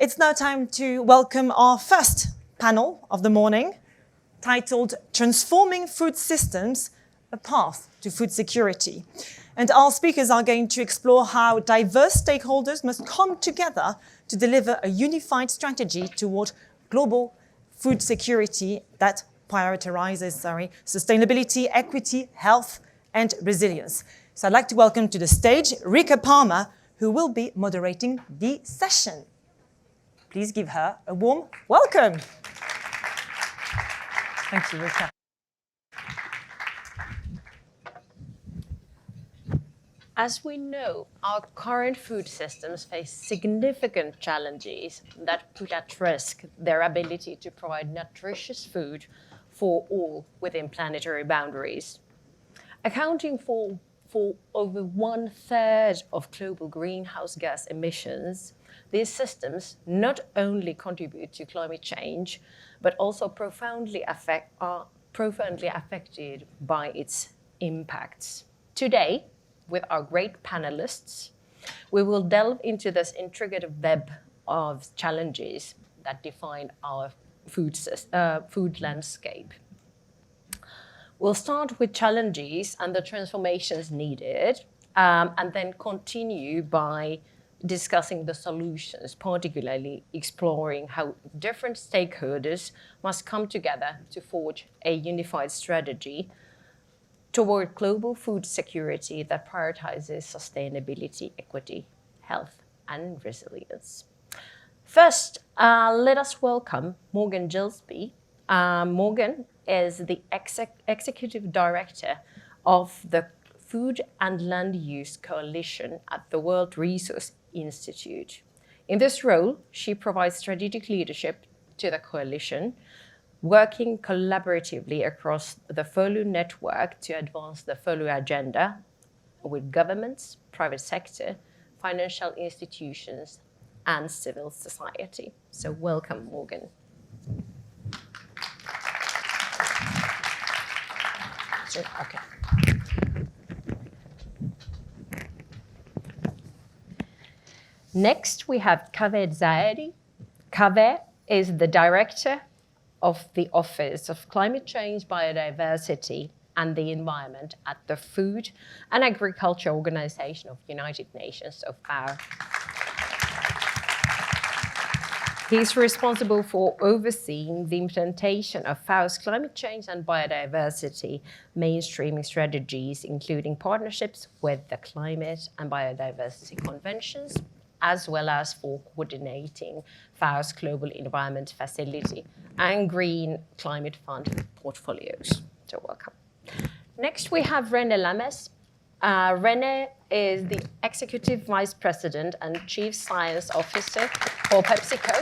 it's now time to welcome our first panel of the morning, titled Transforming Food Systems, A Path to Food Security. And our speakers are going to explore how diverse stakeholders must come together to deliver a unified strategy toward global food security that prioritizes sustainability, equity, health, and resilience. So I'd like to welcome to the stage Riikka Paarma, who will be moderating the session. Please give her a warm welcome. Thank you, Riikka. As we know, our current food systems face significant challenges that put at risk their ability to provide nutritious food for all within planetary boundaries. Accounting for over 1/3 of global greenhouse gas emissions, these systems not only contribute to climate change, but also are profoundly affected by its impacts. Today, with our great panelists, we will delve into this intricate web of challenges that define our food landscape. We'll start with challenges and the transformations needed, and then continue by discussing the solutions, particularly exploring how different stakeholders must come together to forge a unified strategy toward global food security that prioritizes sustainability, equity, health, and resilience. First, let us welcome Morgan Gillespy. Morgan is the Executive Director of the Food and Land Use Coalition at the World Resources Institute. In this role, she provides strategic leadership to the coalition, working collaboratively across the FOLU network to advance the FOLU agenda with governments, private sector, financial institutions, and civil society. So welcome, Morgan. Okay. Next, we have Kaveh Zahedi. Kaveh is the Director of the Office of Climate Change, Biodiversity and the Environment at the Food and Agriculture Organization of United Nations, so FAO. He's responsible for overseeing the implementation of FAO's climate change and biodiversity mainstreaming strategies, including partnerships with the Climate and Biodiversity Conventions, as well as for coordinating FAO's Global Environment Facility and Green Climate Fund portfolios. So welcome. Next, we have René Lammers. René is the Executive Vice President and Chief Science Officer for PepsiCo,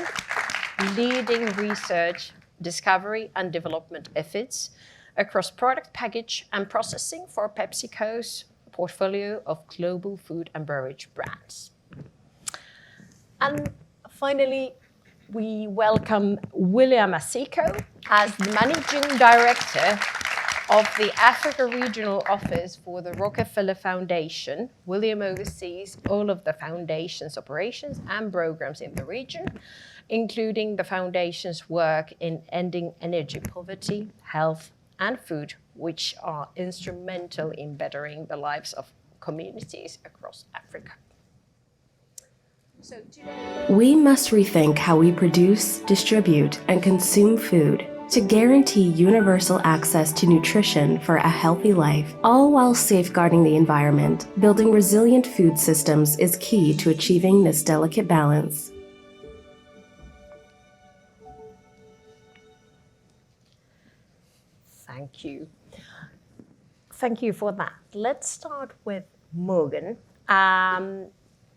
leading research, discovery, and development efforts across product package and processing for PepsiCo's portfolio of global food and beverage brands. And finally, we welcome William Asiko as the Managing Director of the Africa Regional Office for the Rockefeller Foundation. William oversees all of the foundation's operations and programs in the region, including the foundation's work in ending energy poverty, health, and food, which are instrumental in bettering the lives of communities across Africa. We must rethink how we produce, distribute, and consume food to guarantee universal access to nutrition for a healthy life, all while safeguarding the environment. Building resilient food systems is key to achieving this delicate balance. Thank you. Thank you for that. Let's start with Morgan.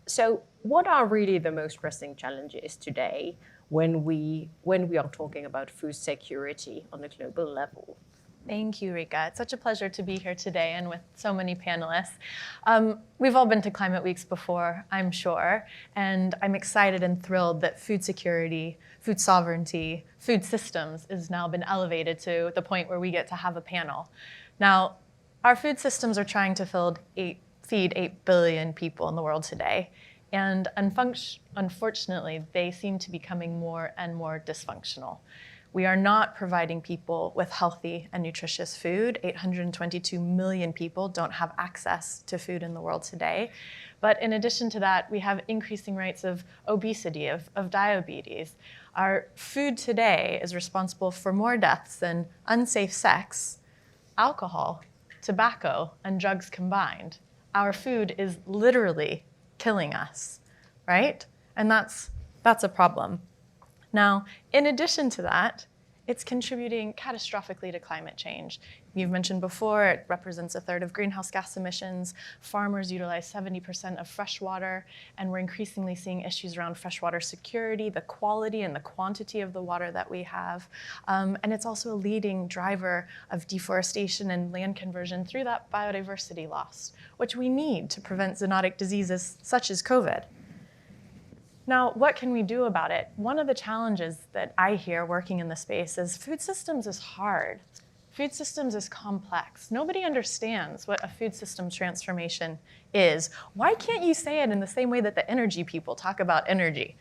So what are really the most pressing challenges today when we are talking about food security on a global level? Thank you, Riikka. It's such a pleasure to be here today and with so many panelists. We've all been to Climate Weeks before, I'm sure, and I'm excited and thrilled that food security, food sovereignty, food systems has now been elevated to the point where we get to have a panel. Now, our food systems are trying to feed 8 billion people in the world today. And unfortunately, they seem to be becoming more and more dysfunctional. We are not providing people with healthy and nutritious food. 822 million people don't have access to food in the world today. But in addition to that, we have increasing rates of obesity, of diabetes. Our food today is responsible for more deaths than unsafe sex, alcohol, tobacco, and drugs combined. Our food is literally killing us, right? And that's a problem. Now, in addition to that, it's contributing catastrophically to climate change. You've mentioned before, it represents 1/3 of greenhouse gas emissions. Farmers utilize 70% of fresh water, and we're increasingly seeing issues around freshwater security, the quality and the quantity of the water that we have. And it's also a leading driver of deforestation and land conversion through that biodiversity loss, which we need to prevent zoonotic diseases such as COVID. Now, what can we do about it? One of the challenges that I hear working in the space is food systems is hard. Food systems is complex. Nobody understands what a food systems transformation is. Why can't you say it in the same way that the energy people talk about energy?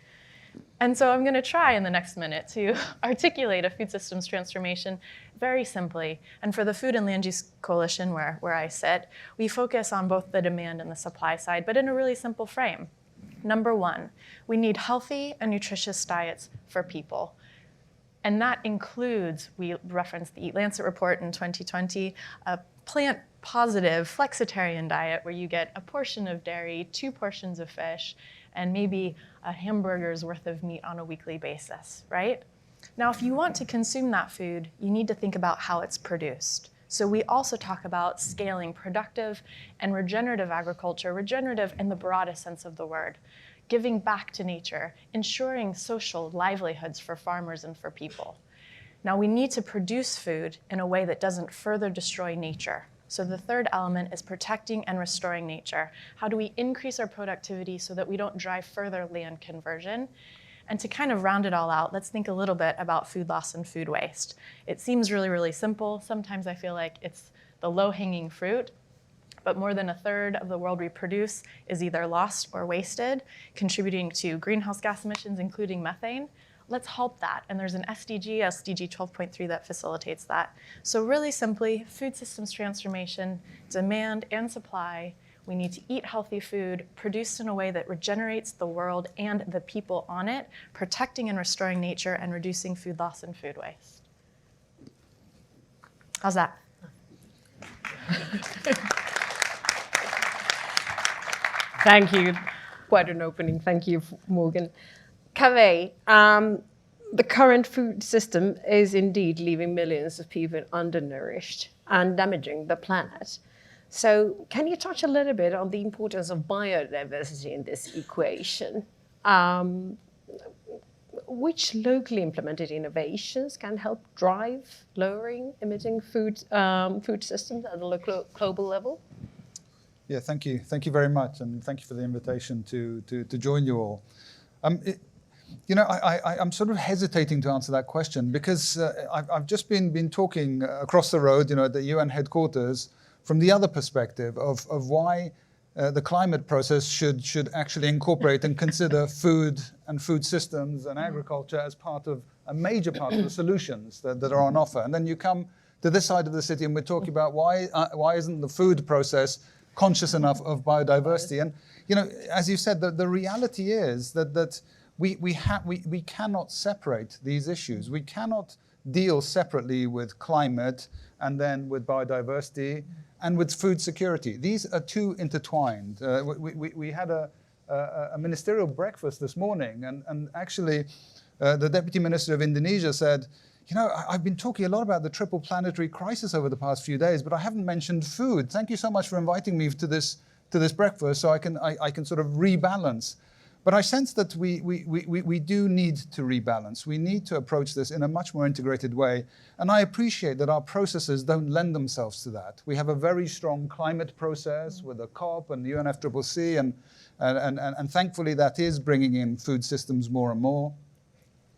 And so I'm going to try in the next minute to articulate a food systems transformation very simply. And for the Food and Land Use Coalition, where I sit, we focus on both the demand and the supply side, but in a really simple frame. Number one, we need healthy and nutritious diets for people. And that includes, we referenced the Eat Lancet report in 2020, a plant-positive flexitarian diet where you get a portion of dairy, 2 portions of fish, and maybe a hamburger's worth of meat on a weekly basis, right? Now, if you want to consume that food, you need to think about how it's produced. So we also talk about scaling productive and regenerative agriculture, regenerative in the broadest sense of the word, giving back to nature, ensuring social livelihoods for farmers and for people. Now we need to produce food in a way that doesn't further destroy nature. So the third element is protecting and restoring nature. How do we increase our productivity so that we don't drive further land conversion? And to kind of round it all out, let's think a little bit about food loss and food waste. It seems really, really simple. Sometimes I feel like it's the low-hanging fruit, but more than 1/3 of the world we produce is either lost or wasted, contributing to greenhouse gas emissions, including methane. Let's halt that. And there's an SDG 12.3, that facilitates that. So really simply, food systems transformation, demand and supply. We need to eat healthy food produced in a way that regenerates the world and the people on it, protecting and restoring nature and reducing food loss and food waste. How's that? Thank you. Quite an opening. Thank you, Morgan. Kaveh, the current food system is indeed leaving millions of people undernourished and damaging the planet. So can you touch a little bit on the importance of biodiversity in this equation? Which locally implemented innovations can help drive lowering emitting food systems at a local, global level? Yeah, thank you. Thank you very much. And thank you for the invitation to join you all. I'm sort of hesitating to answer that question because I've just been talking across the road, at the UN headquarters, from the other perspective of why the climate process should actually incorporate and consider food and food systems and agriculture as a major part of the solutions that are on offer. And then you come to this side of the city and we're talking about why isn't the food process conscious enough of biodiversity? And as you said, the reality is that we cannot separate these issues. We cannot deal separately with climate and then with biodiversity and with food security. These are two intertwined. We had a ministerial breakfast this morning, and actually the Deputy Minister of Indonesia said, I've been talking a lot about the triple planetary crisis over the past few days, but I haven't mentioned food. Thank you so much for inviting me to this breakfast so I can sort of rebalance. But I sense that we do need to rebalance. We need to approach this in a much more integrated way. And I appreciate that our processes don't lend themselves to that. We have a very strong climate process with the COP and the UNFCCC, and thankfully that is bringing in food systems more and more.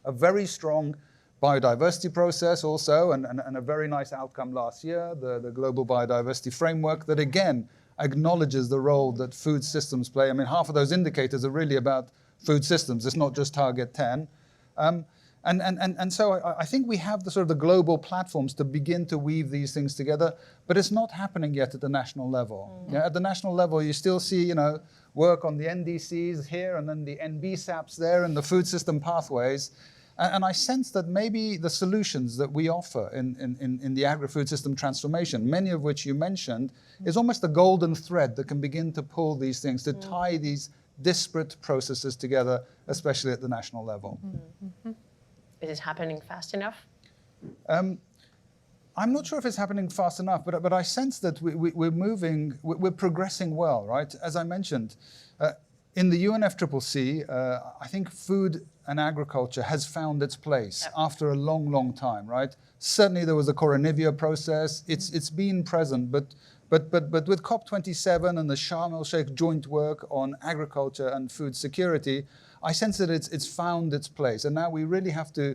A very strong biodiversity process also, and a very nice outcome last year, the Global Biodiversity Framework that again acknowledges the role that food systems play. I mean, half of those indicators are really about food systems. It's not just target 10. And so I think we have the sort of the global platforms to begin to weave these things together, but it's not happening yet at the national level. Yeah, at the national level, you still see, work on the NDCs here and then the NBSAPs there and the food system pathways. And I sense that maybe the solutions that we offer in the agri-food system transformation, many of which you mentioned, is almost a golden thread that can begin to pull these things, to tie these disparate processes together, especially at the national level. Is it happening fast enough? I'm not sure if it's happening fast enough, but I sense that we're progressing well, right? As I mentioned, in the UNFCCC, I think food and agriculture has found its place after a long, long time, right? Certainly there was a Coronivia process. It's been present, but with COP27 and the Sharm el-Sheikh joint work on agriculture and food security, I sense that it's found its place. And now we really have to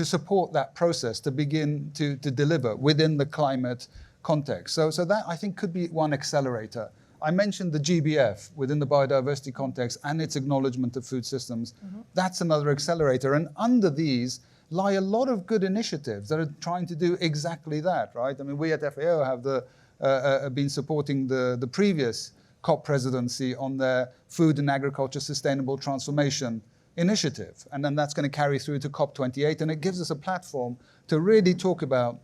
support that process to begin to deliver within the climate context. So that, I think, could be one accelerator. I mentioned the GBF within the biodiversity context and its acknowledgement of food systems. That's another accelerator. And under these lie a lot of good initiatives that are trying to do exactly that, right? I mean, we at FAO have been supporting the previous COP presidency on their Food and Agriculture Sustainable Transformation Initiative. And then that's going to carry through to COP28. And it gives us a platform to really talk about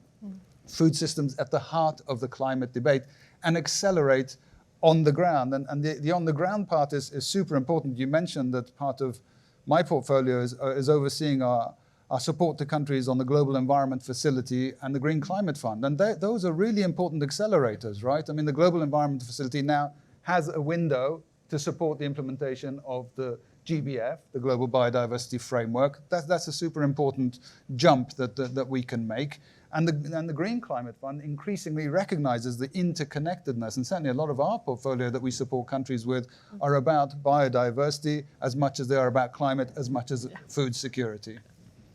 food systems at the heart of the climate debate and accelerate on the ground. And the on the ground part is super important. You mentioned that part of my portfolio is overseeing our support to countries on the Global Environment Facility and the Green Climate Fund. And those are really important accelerators, right? I mean, the Global Environment Facility now has a window to support the implementation of the GBF, the Global Biodiversity Framework. That's a super important jump that we can make. And the Green Climate Fund increasingly recognizes the interconnectedness, and certainly a lot of our portfolio that we support countries with are about biodiversity as much as they are about climate, as much as food security.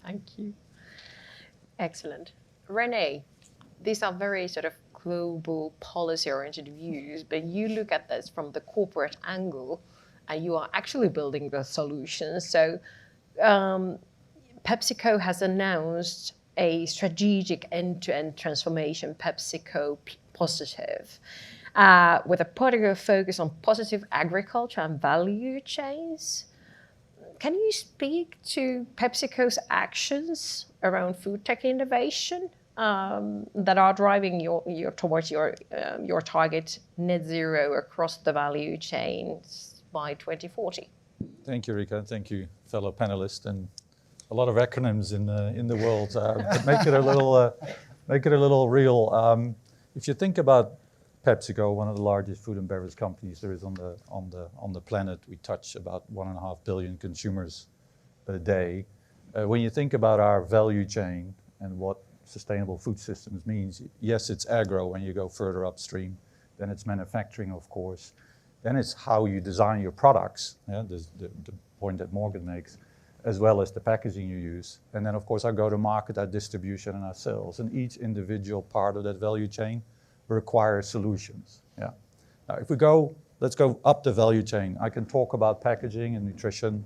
Thank you. Excellent. René, these are very sort of global policy-oriented views, but you look at this from the corporate angle, and you are actually building the solutions. So PepsiCo has announced a strategic end-to-end transformation, PepsiCo Positive, with a particular focus on positive agriculture and value chains. Can you speak to PepsiCo's actions around food tech innovation that are driving towards your target net zero across the value chains by 2040? Thank you, Riikka. Thank you, fellow panelists. And a lot of acronyms in the world, but make it a little real. If you think about PepsiCo, one of the largest food and beverage companies there is on the planet, we touch about 1.5 billion consumers a day. When you think about our value chain and what sustainable food systems means, yes, it's agro when you go further upstream, then it's manufacturing, of course, then it's how you design your products, the point that Morgan makes, as well as the packaging you use. And then, of course, our go-to-market, our distribution, and our sales. And each individual part of that value chain requires solutions. Yeah. Now, let's go up the value chain. I can talk about packaging and nutrition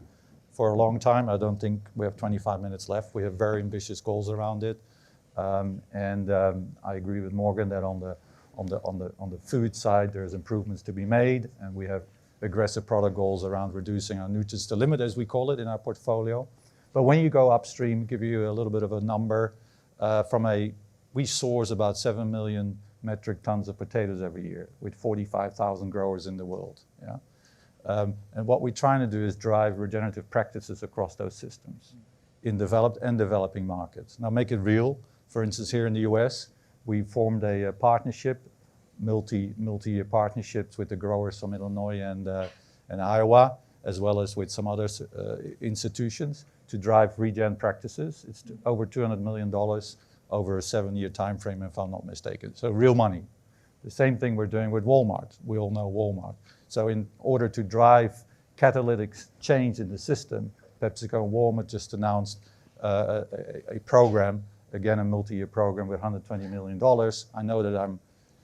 for a long time. I don't think we have 25 minutes left. We have very ambitious goals around it. I agree with Morgan that on the food side, there's improvements to be made, and we have aggressive product goals around reducing our nutrients to limit, as we call it in our portfolio. But when you go upstream, give you a little bit of a number, we source about 7 million metric tons of potatoes every year with 45,000 growers in the world. Yeah? And what we're trying to do is drive regenerative practices across those systems in developed and developing markets. Now make it real. For instance, here in the US, we formed a partnership, multi-year partnerships with the growers from Illinois and Iowa, as well as with some other institutions to drive regen practices. It's over $200 million over a 7-year time frame, if I'm not mistaken. So real money. The same thing we're doing with Walmart. We all know Walmart. So in order to drive catalytic change in the system, PepsiCo and Walmart just announced a program, again a multi-year program with $120 million. I know that I'm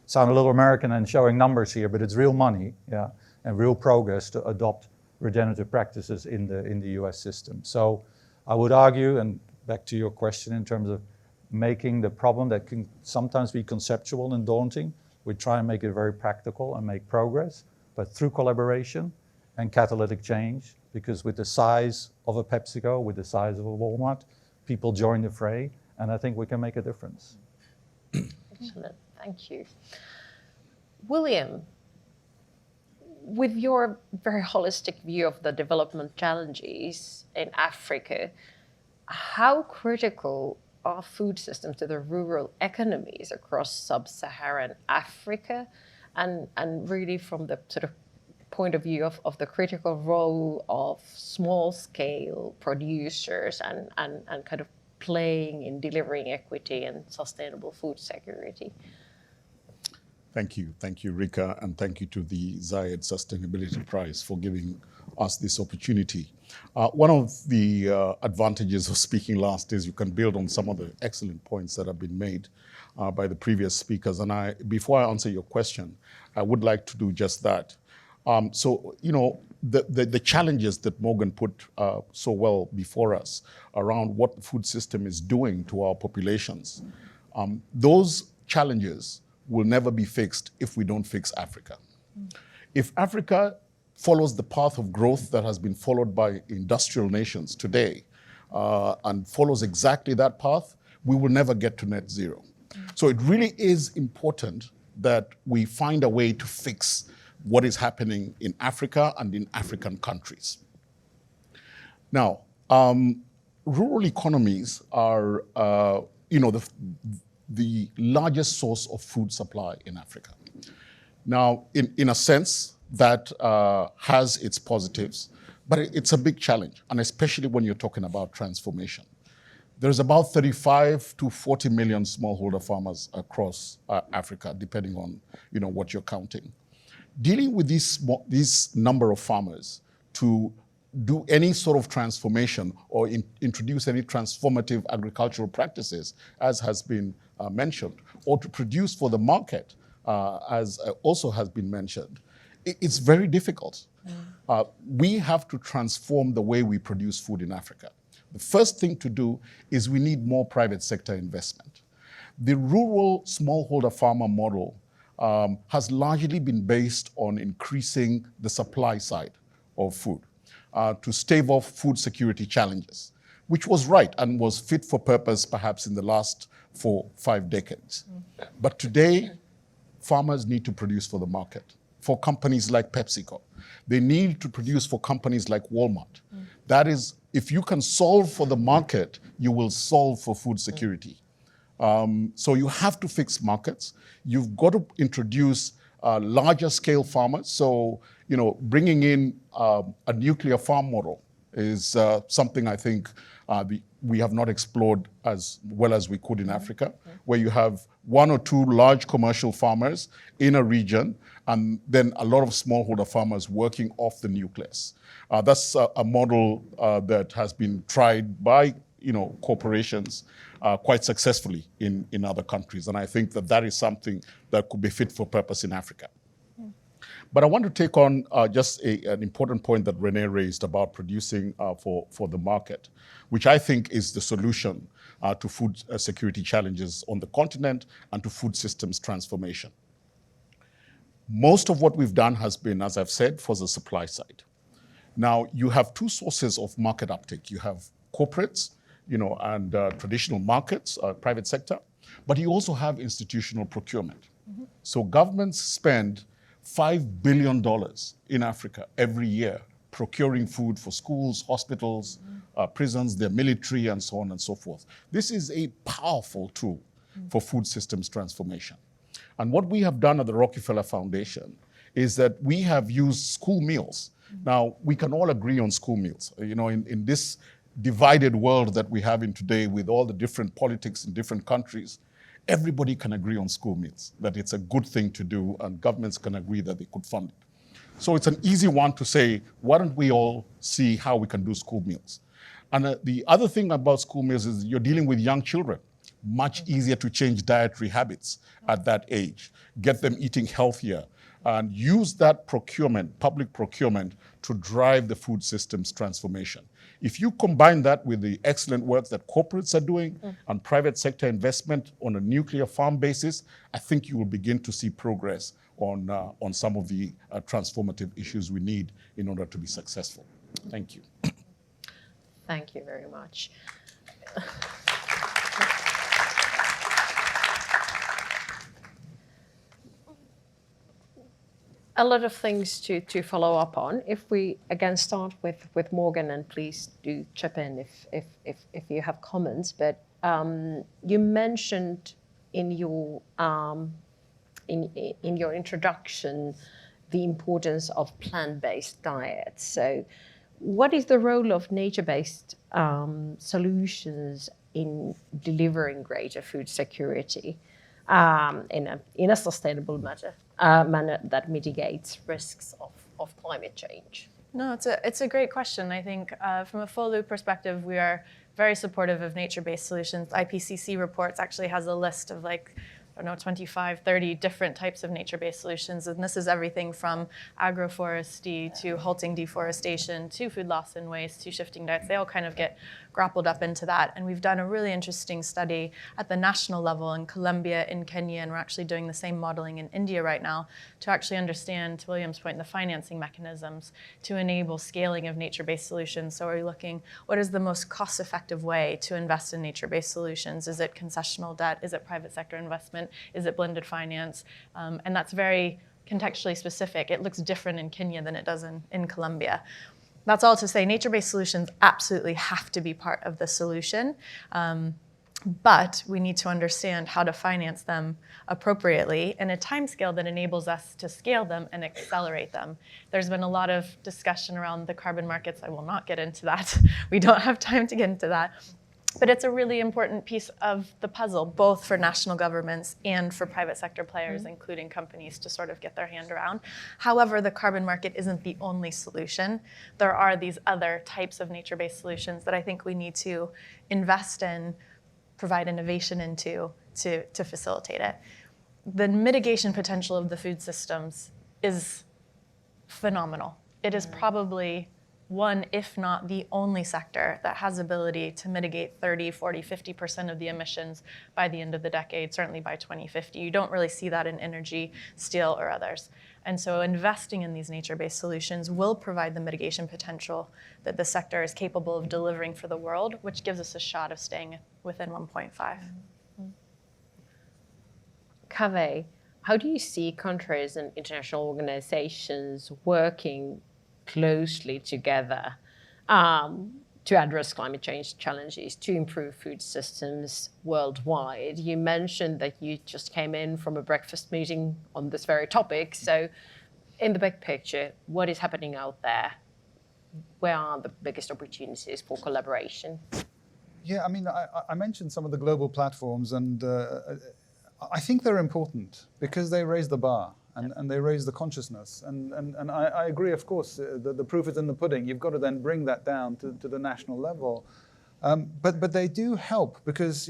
sound a little American and showing numbers here, but it's real money, yeah, and real progress to adopt regenerative practices in the US system. So I would argue, and back to your question in terms of making the problem that can sometimes be conceptual and daunting, we try and make it very practical and make progress, but through collaboration and catalytic change, because with the size of a PepsiCo, with the size of a Walmart, people join the fray, and I think we can make a difference. Excellent, thank you. William, with your very holistic view of the development challenges in Africa, how critical are food systems to the rural economies across sub-Saharan Africa? And really from the sort of point of view of the critical role of small-scale producers and kind of playing in delivering equity and sustainable food security. Thank you, Riikka, and thank you to the Zahedi Sustainability Prize for giving us this opportunity. One of the advantages of speaking last is you can build on some of the excellent points that have been made by the previous speakers. And before I answer your question, I would like to do just that. So, you know, the challenges that Morgan put so well before us around what the food system is doing to our populations, those challenges will never be fixed if we don't fix Africa. If Africa follows the path of growth that has been followed by industrial nations today and follows exactly that path, we will never get to net zero. So it really is important that we find a way to fix what is happening in Africa and in African countries. Now, rural economies are, you know, the largest source of food supply in Africa. Now, in a sense, that has its positives, but it's a big challenge, and especially when you're talking about transformation. There's about 35 to 40 million smallholder farmers across Africa, depending on, you know, what you're counting. Dealing with this number of farmers to do any sort of transformation or introduce any transformative agricultural practices, as has been mentioned, or to produce for the market, as also has been mentioned, it's very difficult. We have to transform the way we produce food in Africa. The first thing to do is we need more private sector investment. The rural smallholder farmer model has largely been based on increasing the supply side of food to stave off food security challenges, which was right and was fit for purpose perhaps in the last 4-5 decades. But today, farmers need to produce for the market, for companies like PepsiCo. They need to produce for companies like Walmart. That is, if you can solve for the market, you will solve for food security. So you have to fix markets. You've got to introduce larger scale farmers. So, you know, bringing in a nuclear farm model is something I think we have not explored as well as we could in Africa, where you have 1 or 2 large commercial farmers in a region, and then a lot of smallholder farmers working off the nucleus. That's a model that has been tried by, you know, corporations quite successfully in other countries, and I think that is something that could be fit for purpose in Africa. But I want to take on just an important point that René raised about producing for the market, which I think is the solution to food security challenges on the continent and to food systems transformation. Most of what we've done has been, as I've said, for the supply side. Now, you have 2 sources of market uptake. You have corporates, you know, and traditional markets, private sector, but you also have institutional procurement. So governments spend $5 billion in Africa every year procuring food for schools, hospitals, prisons, their military, and so on and so forth. This is a powerful tool for food systems transformation. And what we have done at the Rockefeller Foundation is that we have used school meals. Now, we can all agree on school meals. You know, in this divided world that we have in today with all the different politics in different countries, everybody can agree on school meals, that it's a good thing to do, and governments can agree that they could fund it. So it's an easy one to say, why don't we all see how we can do school meals? And the other thing about school meals is you're dealing with young children. much easier to change dietary habits at that age, get them eating healthier, and use that procurement, public procurement, to drive the food systems transformation. If you combine that with the excellent work that corporates are doing and private sector investment on a nuclear farm basis, I think you will begin to see progress on some of the transformative issues we need in order to be successful. Thank you. Thank you very much. A lot of things to follow up on. If we again start with Morgan, and please do chip in if you have comments. But you mentioned in your introduction the importance of plant-based diets. So, what is the role of nature-based solutions in delivering greater food security in a sustainable manner that mitigates risks of climate change? No, it's a great question. I think from a full loop perspective, we are very supportive of nature-based solutions. IPCC reports actually has a list of 25, 30 different types of nature-based solutions. And this is everything from agroforestry to halting deforestation to food loss and waste to shifting diets. They all kind of get grappled up into that. And we've done a really interesting study at the national level in Colombia, in Kenya, and we're actually doing the same modeling in India right now to actually understand, to William's point, the financing mechanisms to enable scaling of nature-based solutions. So we're looking, what is the most cost-effective way to invest in nature-based solutions? Is it concessional debt? Is it private sector investment? Is it blended finance? And that's very contextually specific. It looks different in Kenya than it does in Colombia. That's all to say nature-based solutions absolutely have to be part of the solution. But we need to understand how to finance them appropriately in a timescale that enables us to scale them and accelerate them. There's been a lot of discussion around the carbon markets. I will not get into that. We don't have time to get into that. But it's a really important piece of the puzzle, both for national governments and for private sector players, including companies, to sort of get their hand around. However, the carbon market isn't the only solution. There are these other types of nature-based solutions that I think we need to invest in, provide innovation into to facilitate it. The mitigation potential of the food systems is phenomenal. It is probably one, if not the only sector that has ability to mitigate 30, 40, 50% of the emissions by the end of the decade, certainly by 2050. You don't really see that in energy, steel, or others. And so investing in these nature-based solutions will provide the mitigation potential that the sector is capable of delivering for the world, which gives us a shot of staying within 1.5. Kaveh, how do you see countries and international organizations working closely together to address climate change challenges, to improve food systems worldwide? You mentioned that you just came in from a breakfast meeting on this very topic. So in the big picture, what is happening out there? Where are the biggest opportunities for collaboration? Yeah, I mean, I mentioned some of the global platforms, and I think they're important because they raise the bar. And they raise the consciousness. And I agree, of course, the proof is in the pudding. You've got to then bring that down to the national level. But they do help because,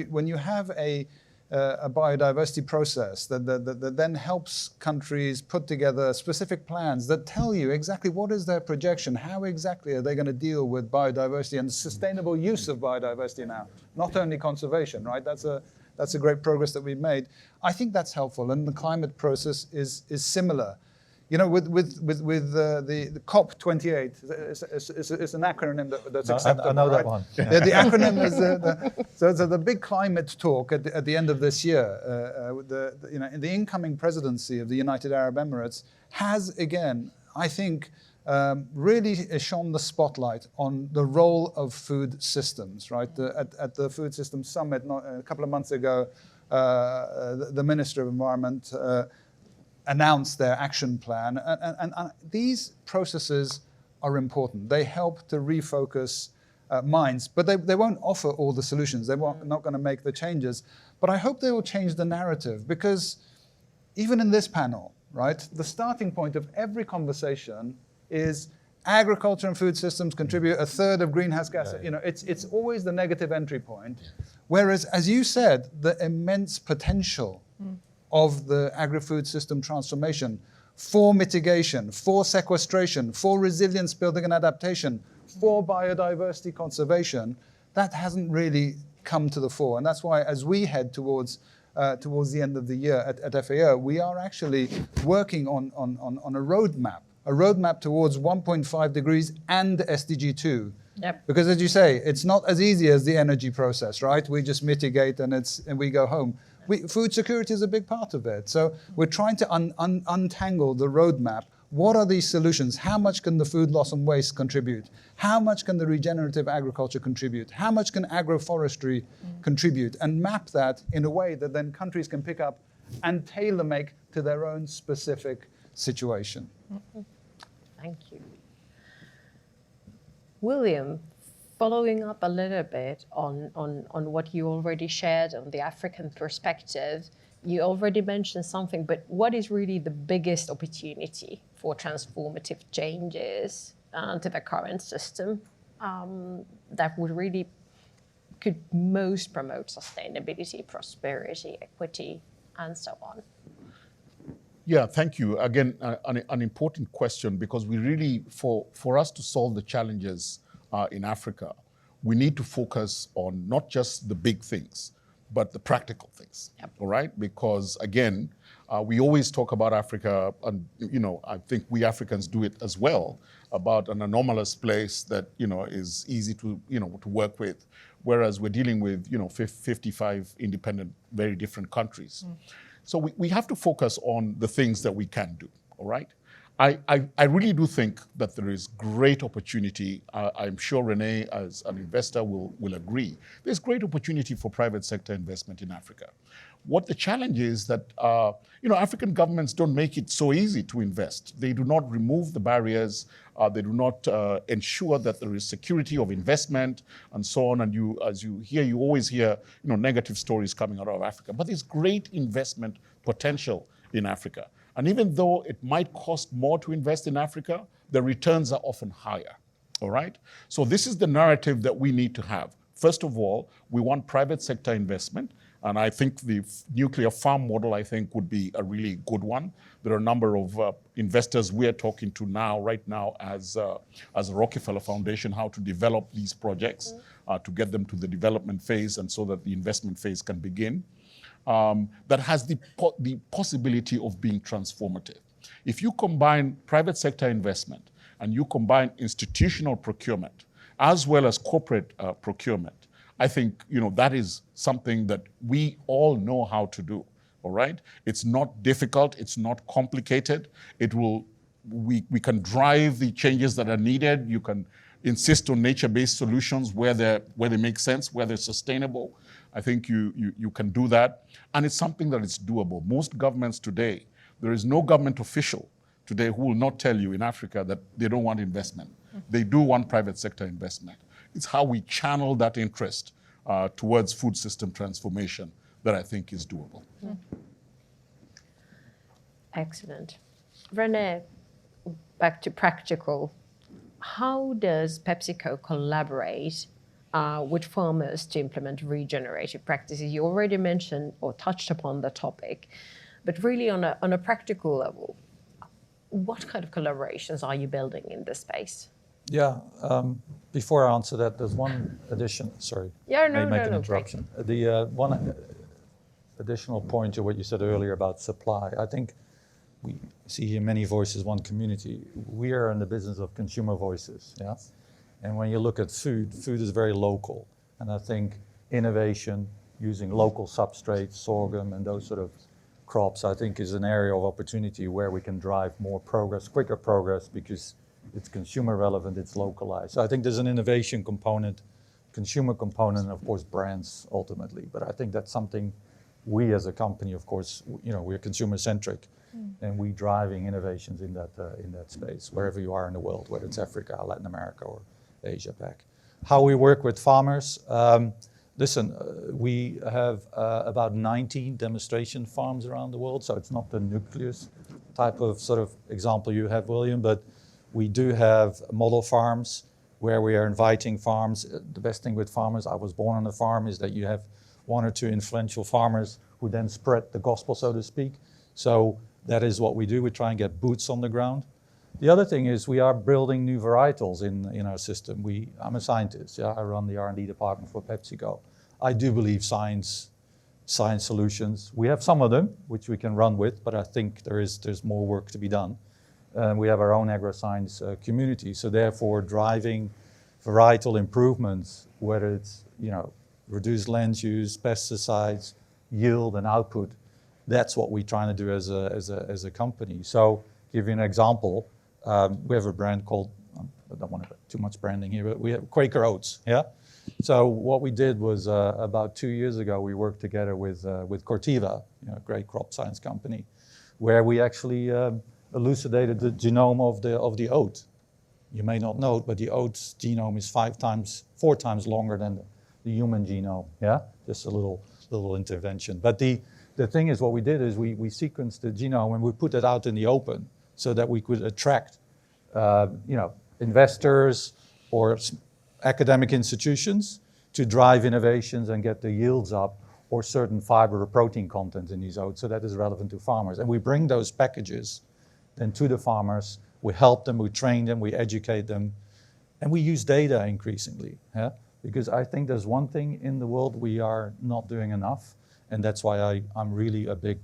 when you have a biodiversity process that then helps countries put together specific plans that tell you exactly what is their projection, how exactly are they going to deal with biodiversity and the sustainable use of biodiversity now, not only conservation, right? That's a great progress that we've made. I think that's helpful, and the climate process is similar. With the COP28, it's an acronym that's acceptable. I know right? that one. Yeah, the acronym is so the big climate talk at the end of this year. The incoming presidency of the United Arab Emirates has again, I think, really shone the spotlight on the role of food systems, right? At the Food Systems Summit a couple of months ago, the Minister of Environment announced their action plan. And these processes are important. They help to refocus minds, but they won't offer all the solutions. They're not going to make the changes. But I hope they will change the narrative, because even in this panel, right, the starting point of every conversation is Agriculture and food systems contribute a third of greenhouse gas. You know, it's always the negative entry point. Whereas, as you said, the immense potential of the agri-food system transformation for mitigation, for sequestration, for resilience building and adaptation, for biodiversity conservation, that hasn't really come to the fore. And that's why, as we head towards the end of the year at FAO, we are actually working on a roadmap towards 1.5 degrees and SDG 2. Yep. Because as you say, it's not as easy as the energy process, right? We just mitigate and we go home. Food security is a big part of it. So we're trying to untangle the roadmap. What are these solutions? How much can the food loss and waste contribute? How much can the regenerative agriculture contribute? How much can agroforestry contribute? And map that in a way that then countries can pick up and tailor-make to their own specific situation. Thank you. William, following up a little bit on what you already shared on the African perspective, you already mentioned something, but what is really the biggest opportunity for transformative changes to the current system that would really could most promote sustainability, prosperity, equity, and so on? Yeah, thank you. Again, an important question, because we really, for us to solve the challenges in Africa, we need to focus on not just the big things, but the practical things. Yep. All right? Because again, we always talk about Africa, and I think we Africans do it as well, about an anomalous place that is easy to to work with, whereas we're dealing with 55 independent, very different countries. So we have to focus on the things that we can do. All right? I really do think that there is great opportunity. I'm sure René, as an investor, will agree. There's great opportunity for private sector investment in Africa. What the challenge is that African governments don't make it so easy to invest. They do not remove the barriers. They do not ensure that there is security of investment and so on. And you always hear negative stories coming out of Africa. But there's great investment potential in Africa. And even though it might cost more to invest in Africa, the returns are often higher. All right? So this is the narrative that we need to have. First of all, we want private sector investment. And I think the nuclear farm model, would be a really good one. There are a number of investors we are talking to right now as a Rockefeller Foundation, how to develop these projects, to get them to the development phase and so that the investment phase can begin. That has the possibility of being transformative. If you combine private sector investment and you combine institutional procurement as well as corporate procurement, I think that is something that we all know how to do. All right, it's not difficult, it's not complicated. We can drive the changes that are needed. You can insist on nature-based solutions where they make sense, where they're sustainable. I think you can do that, and it's something that is doable. Most governments today, there is no government official today who will not tell you in Africa that they don't want investment. They do want private sector investment. It's how we channel that interest towards food system transformation that I think is doable. Excellent. René, back to practical. How does PepsiCo collaborate with farmers to implement regenerative practices? You already mentioned or touched upon the topic, but really on a practical level, what kind of collaborations are you building in this space? Yeah, before I answer that, there's one addition, sorry. Yeah, may make an interruption. The one additional point to what you said earlier about supply. I think we see here many voices, one community. We are in the business of consumer voices, yeah? And when you look at food is very local. And I think innovation using local substrates, sorghum and those sort of crops, I think is an area of opportunity where we can drive more progress, quicker progress, because it's consumer relevant, it's localized. So I think there's an innovation component, consumer component, and of course brands ultimately. But I think that's something we as a company, of course, we're consumer centric, and we driving innovations in that space, wherever you are in the world, whether it's Africa, Latin America, or Asia Pac. How we work with farmers, listen, we have about 19 demonstration farms around the world, so it's not the nucleus type of sort of example you have, William, but We do have model farms where we are inviting farms. The best thing with farmers, I was born on a farm, is that you have one or two influential farmers who then spread the gospel, so to speak. So that is what we do. We try and get boots on the ground. The other thing is we are building new varietals in our system. I'm a scientist. Yeah, I run the R&D department for PepsiCo. I do believe science solutions. We have some of them, which we can run with, but I think there's more work to be done. We have our own agroscience community, so therefore driving varietal improvements, whether it's reduced land use, pesticides, yield and output, that's what we're trying to do as a company. So give you an example, we have a brand called, I don't want to put too much branding here, but we have Quaker Oats, yeah? So what we did was about 2 years ago, we worked together with Corteva, a great crop science company, where we actually elucidated the genome of the oat. You may not know it, but the oat's genome is 4 times longer than the human genome, yeah? Just a little intervention. But the thing is, what we did is we sequenced the genome and we put it out in the open so that we could attract, investors or academic institutions to drive innovations and get the yields up, or certain fiber or protein content in these oats, so that is relevant to farmers. And we bring those packages then to the farmers. We help them, we train them, we educate them, and we use data increasingly. Yeah? Because I think there's one thing in the world we are not doing enough, and that's why I'm really a big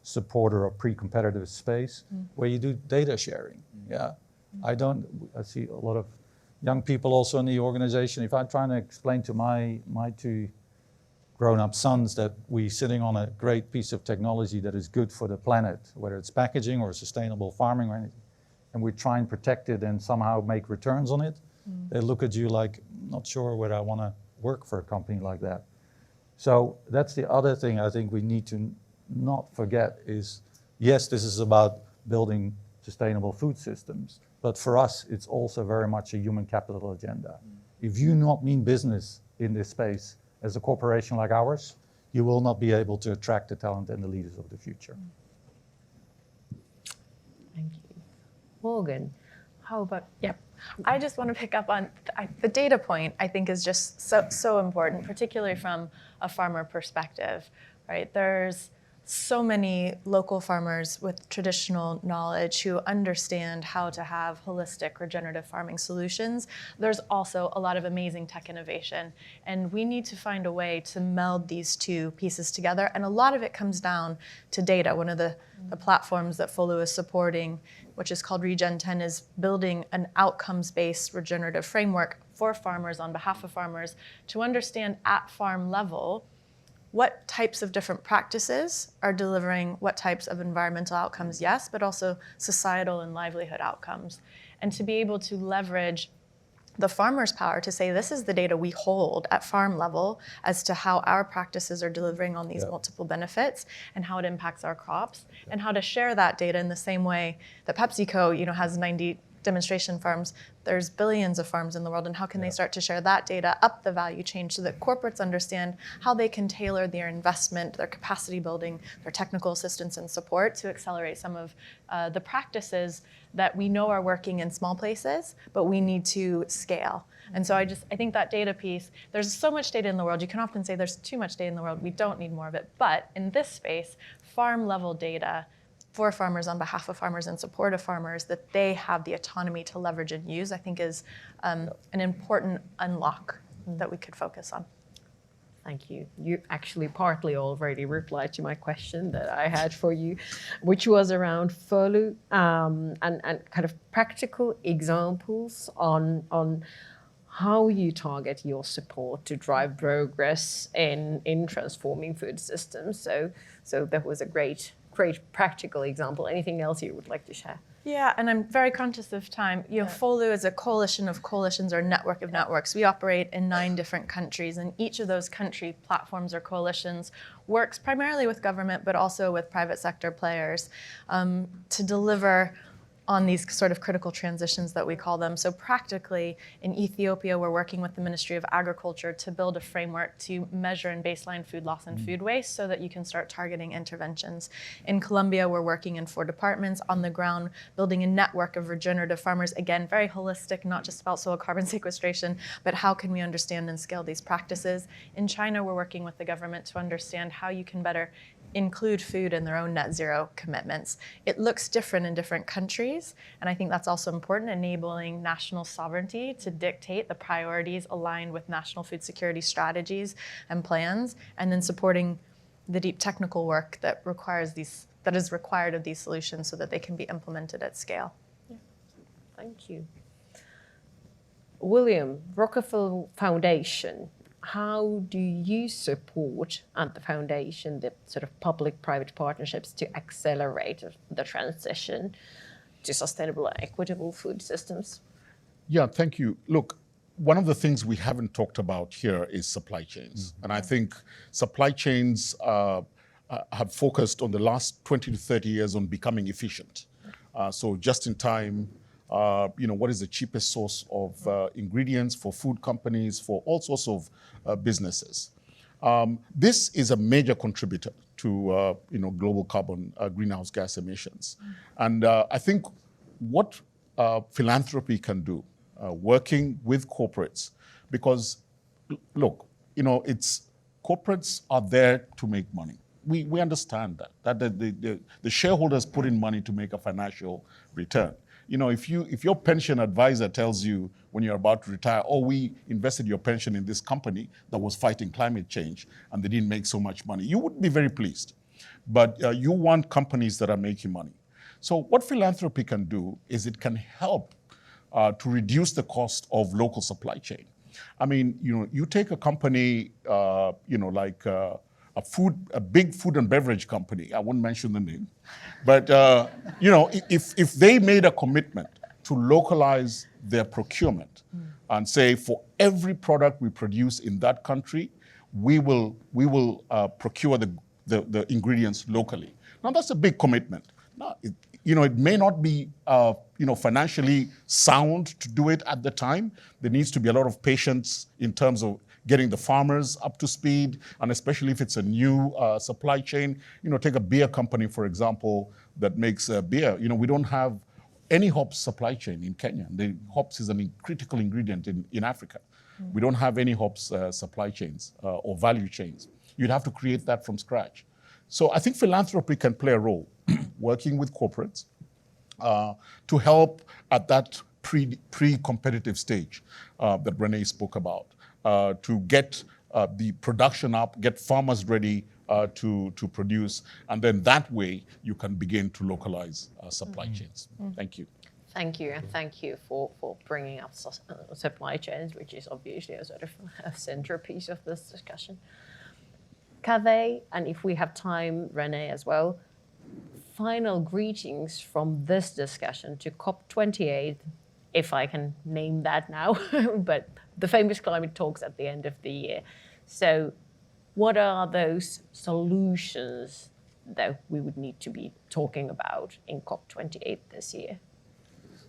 supporter of pre-competitive space, where you do data sharing. Yeah, I see a lot of young people also in the organization. If I'm trying to explain to my 2 grown-up sons that we're sitting on a great piece of technology that is good for the planet, whether it's packaging or sustainable farming or anything, and we try and protect it and somehow make returns on it, they look at you like, not sure whether I want to work for a company like that. So that's the other thing I think we need to not forget is, yes, this is about building sustainable food systems, but for us, it's also very much a human capital agenda. If you not mean business in this space as a corporation like ours, you will not be able to attract the talent and the leaders of the future. Thank you. Morgan, how about, Yep. I just want to pick up on the data point. I think is just so important, particularly from a farmer perspective, right? There's so many local farmers with traditional knowledge who understand how to have holistic regenerative farming solutions. There's also a lot of amazing tech innovation, and we need to find a way to meld these two pieces together, and a lot of it comes down to data. One of the platforms that Folu is supporting, which is called Regen 10, is building an outcomes-based regenerative framework for farmers on behalf of farmers to understand at farm level what types of different practices are delivering what types of environmental outcomes, yes, but also societal and livelihood outcomes. And to be able to leverage the farmer's power to say, this is the data we hold at farm level as to how our practices are delivering on these multiple benefits and how it impacts our crops, and how to share that data in the same way that PepsiCo, has 90 demonstration farms. There's billions of farms in the world, and how can they start to share that data up the value chain so that corporates understand how they can tailor their investment, their capacity building, their technical assistance and support to accelerate some of the practices that we know are working in small places, but we need to scale. And so I think that data piece, there's so much data in the world. You can often say there's too much data in the world. We don't need more of it. But in this space, farm level data for farmers on behalf of farmers in support of farmers that they have the autonomy to leverage and use, I think is an important unlock that we could focus on. Thank you. You actually partly already replied to my question that I had for you, which was around Folu and kind of practical examples on how you target your support to drive progress in transforming food systems. So that was a great practical example. Anything else you would like to share? Yeah, and I'm very conscious of time. Folu is a coalition of coalitions or network of networks. We operate in 9 different countries, and each of those country platforms or coalitions works primarily with government, but also with private sector players to deliver on these sort of critical transitions that we call them. So practically, in Ethiopia, we're working with the Ministry of Agriculture to build a framework to measure and baseline food loss and food waste so that you can start targeting interventions. In Colombia, we're working in 4 departments on the ground, building a network of regenerative farmers. Again, very holistic, not just about soil carbon sequestration, but how can we understand and scale these practices. In China, we're working with the government to understand how you can better include food in their own net zero commitments. It looks different in different countries, and I think that's also important, enabling national sovereignty to dictate the priorities aligned with national food security strategies and plans, and then supporting the deep technical work that is required of these solutions so that they can be implemented at scale. Yeah. Thank you. William, Rockefeller Foundation. How do you support at the foundation the sort of public-private partnerships to accelerate the transition to sustainable and equitable food systems? Yeah, thank you. Look, one of the things we haven't talked about here is supply chains. And I think supply chains have focused on the last 20 to 30 years on becoming efficient. So just in time, what is the cheapest source of ingredients for food companies, for all sorts of businesses. This is a major contributor to global carbon greenhouse gas emissions. And I think what philanthropy can do, working with corporates, because look, corporates are there to make money. We understand that the shareholders put in money to make a financial return. If your pension advisor tells you when you're about to retire, oh, we invested your pension in this company that was fighting climate change and they didn't make so much money, you would be very pleased. But you want companies that are making money. So what philanthropy can do is it can help to reduce the cost of local supply chain. I mean, you take a company, like a big food and beverage company. I won't mention the name, but if they made a commitment to localize their procurement and say, for every product we produce in that country, we will procure the ingredients locally. Now that's a big commitment. Now, it may not be financially sound to do it at the time. There needs to be a lot of patience in terms of getting the farmers up to speed, and especially if it's a new supply chain. Take a beer company, for example, that makes beer. We don't have any hops supply chain in Kenya. The hops is a critical ingredient in Africa. We don't have any hops supply chains or value chains. You'd have to create that from scratch. So I think philanthropy can play a role, working with corporates to help at that pre-competitive stage that René spoke about. To get the production up, get farmers ready to produce, and then that way you can begin to localize supply chains. Thank you. Thank you, and thank you for bringing up supply chains, which is obviously a sort of a centerpiece of this discussion. Kaveh, and if we have time, René as well, final greetings from this discussion to COP28, if I can name that now, but the famous climate talks at the end of the year. So what are those solutions that we would need to be talking about in COP28 this year?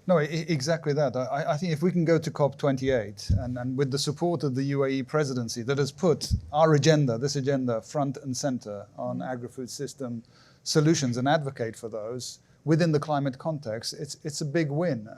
No, exactly that. I think if we can go to COP28 and with the support of the UAE presidency that has put this agenda front and center on agri-food system solutions and advocate for those within the climate context, it's a big win.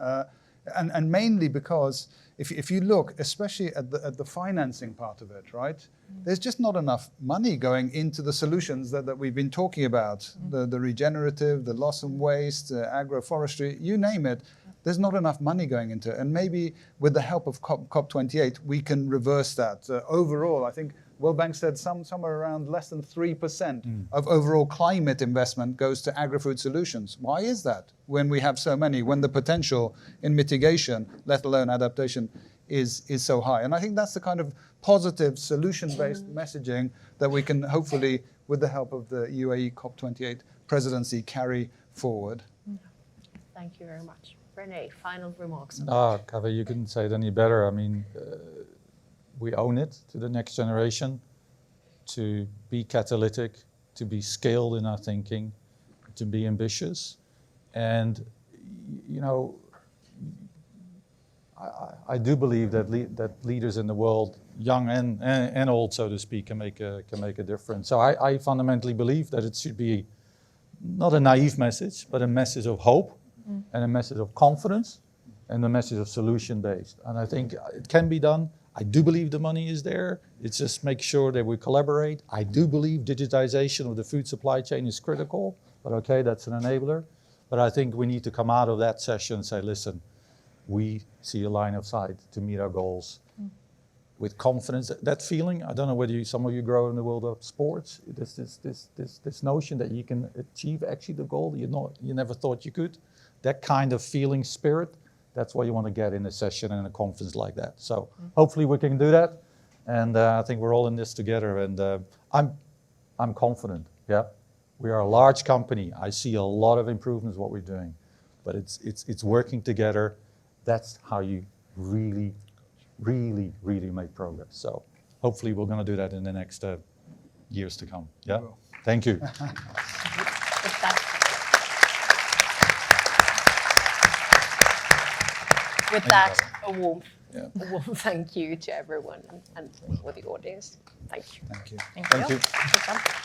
And mainly because if you look, especially at the financing part of it, right? There's just not enough money going into the solutions that we've been talking about, the regenerative, the loss and waste, agroforestry, you name it. There's not enough money going into it. And maybe with the help of COP28, we can reverse that. Overall, I think World Bank said somewhere around less than 3% of overall climate investment goes to agri-food solutions. Why is that when we have so many, when the potential in mitigation, let alone adaptation, is so high? And I think that's the kind of positive solution-based messaging that we can hopefully, with the help of the UAE COP28 presidency, carry forward. Thank you very much. René, final remarks. Kaveh, you couldn't say it any better. I mean, we own it to the next generation to be catalytic, to be scaled in our thinking, to be ambitious. And you know, I do believe that that leaders in the world, young and old, so to speak, can make a difference. So I fundamentally believe that it should be not a naive message, but a message of hope and a message of confidence and a message of solution-based. And I think it can be done. I do believe the money is there. It's just make sure that we collaborate. I do believe digitization of the food supply chain is critical, but okay, that's an enabler. But I think we need to come out of that session and say, listen, we see a line of sight to meet our goals with confidence. That feeling, I don't know whether some of you grow in the world of sports, this notion that you can achieve actually the goal you never thought you could. That kind of feeling, spirit, that's what you want to get in a session and a conference like that. So hopefully we can do that. And I think we're all in this together. And I'm confident, yeah. We are a large company. I see a lot of improvements what we're doing. But it's working together. That's how you really make progress. So hopefully we're going to do that in the next years to come. Yeah. Thank you. With that, a warm thank you to everyone and for the audience. Thank you. Thank you. Thank you. Welcome.